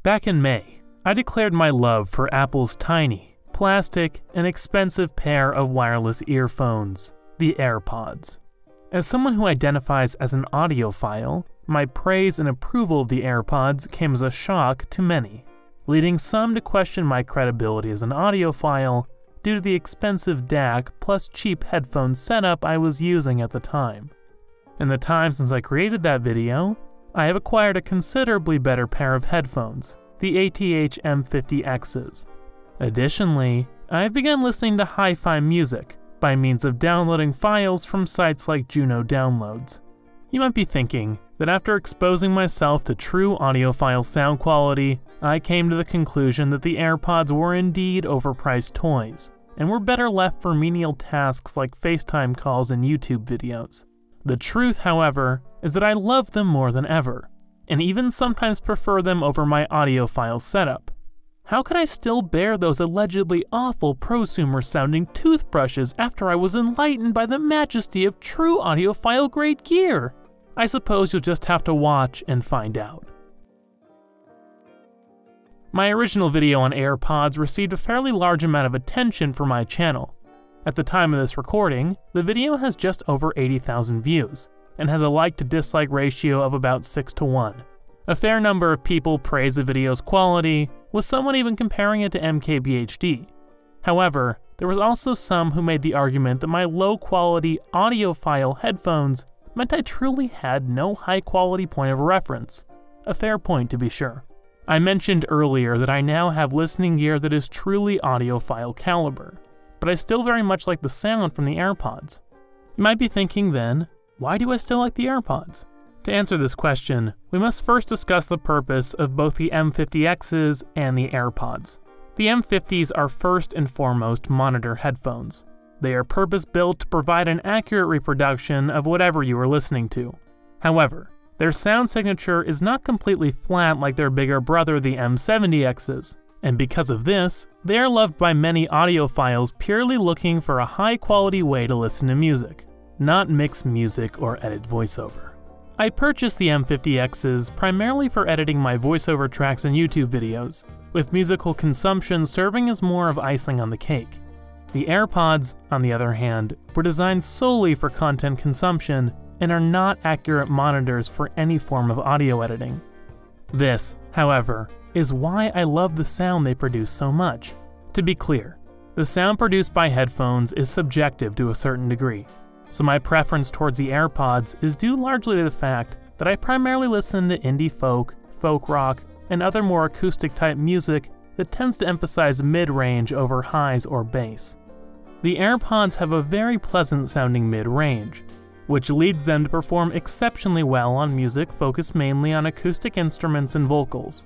Back in May, I declared my love for Apple's tiny, plastic, and expensive pair of wireless earphones, the AirPods. As someone who identifies as an audiophile, my praise and approval of the AirPods came as a shock to many, leading some to question my credibility as an audiophile due to the expensive DAC plus cheap headphone setup I was using at the time. In the time since I created that video, I have acquired a considerably better pair of headphones, the ATH M50Xs. Additionally, I've begun listening to hi-fi music by means of downloading files from sites like Juno Downloads. You might be thinking that after exposing myself to true audiophile sound quality, I came to the conclusion that the AirPods were indeed overpriced toys, and were better left for menial tasks like FaceTime calls and YouTube videos. The truth, however, is that I love them more than ever, and even sometimes prefer them over my audiophile setup. How could I still bear those allegedly awful prosumer-sounding toothbrushes after I was enlightened by the majesty of true audiophile-grade gear? I suppose you'll just have to watch and find out. My original video on AirPods received a fairly large amount of attention for my channel. At the time of this recording, the video has just over 80,000 views, and has a like-to-dislike ratio of about 6:1. A fair number of people praise the video's quality, with someone even comparing it to MKBHD. However, there was also some who made the argument that my low-quality audiophile headphones meant I truly had no high-quality point of reference. A fair point, to be sure. I mentioned earlier that I now have listening gear that is truly audiophile caliber, but I still very much like the sound from the AirPods. You might be thinking then, why do I still like the AirPods? To answer this question, we must first discuss the purpose of both the M50Xs and the AirPods. The M50s are first and foremost monitor headphones. They are purpose-built to provide an accurate reproduction of whatever you are listening to. However, their sound signature is not completely flat like their bigger brother, the M70Xs, and because of this, they are loved by many audiophiles purely looking for a high-quality way to listen to music, not mix music or edit voiceover. I purchased the M50Xs primarily for editing my voiceover tracks and YouTube videos, with musical consumption serving as more of icing on the cake. The AirPods, on the other hand, were designed solely for content consumption and are not accurate monitors for any form of audio editing. This, however, is why I love the sound they produce so much. To be clear, the sound produced by headphones is subjective to a certain degree, so my preference towards the AirPods is due largely to the fact that I primarily listen to indie folk, folk rock, and other more acoustic-type music that tends to emphasize mid-range over highs or bass. The AirPods have a very pleasant-sounding mid-range, which leads them to perform exceptionally well on music focused mainly on acoustic instruments and vocals.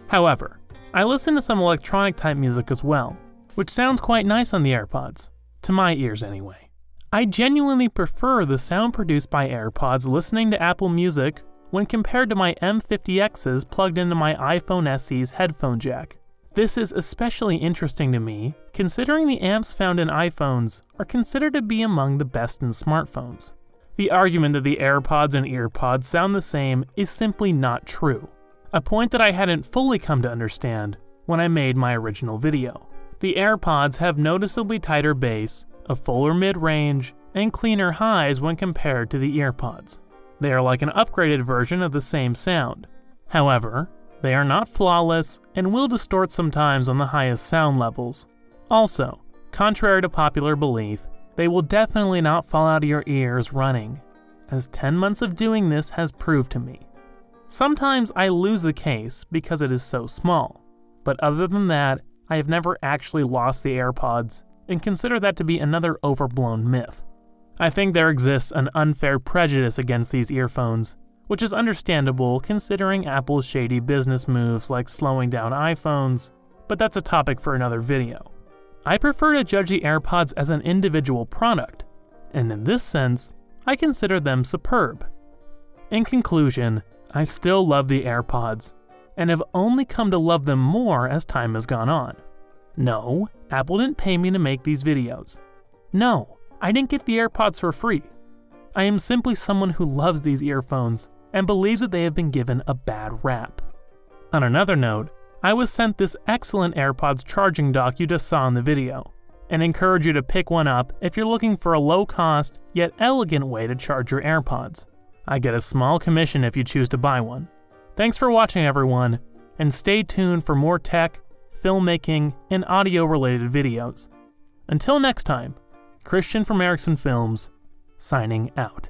However, I listen to some electronic-type music as well, which sounds quite nice on the AirPods, to my ears anyway. I genuinely prefer the sound produced by AirPods listening to Apple Music when compared to my M50Xs plugged into my iPhone SE's headphone jack. This is especially interesting to me, considering the amps found in iPhones are considered to be among the best in smartphones. The argument that the AirPods and EarPods sound the same is simply not true, a point that I hadn't fully come to understand when I made my original video. The AirPods have noticeably tighter bass, a fuller mid-range, and cleaner highs when compared to the EarPods. They are like an upgraded version of the same sound. However, they are not flawless and will distort sometimes on the highest sound levels. Also, contrary to popular belief, they will definitely not fall out of your ears running, as 10 months of doing this has proved to me. Sometimes I lose the case because it is so small, but other than that, I have never actually lost the AirPods and consider that to be another overblown myth. I think there exists an unfair prejudice against these earphones, which is understandable considering Apple's shady business moves like slowing down iPhones, but that's a topic for another video. I prefer to judge the AirPods as an individual product, and in this sense, I consider them superb. In conclusion, I still love the AirPods, and have only come to love them more as time has gone on. No, Apple didn't pay me to make these videos. No, I didn't get the AirPods for free. I am simply someone who loves these earphones and believes that they have been given a bad rap. On another note, I was sent this excellent AirPods charging dock you just saw in the video, and encourage you to pick one up if you're looking for a low-cost yet elegant way to charge your AirPods. I get a small commission if you choose to buy one. Thanks for watching, everyone, and stay tuned for more tech, filmmaking, and audio-related videos. Until next time, Christian from Erickson Films, signing out.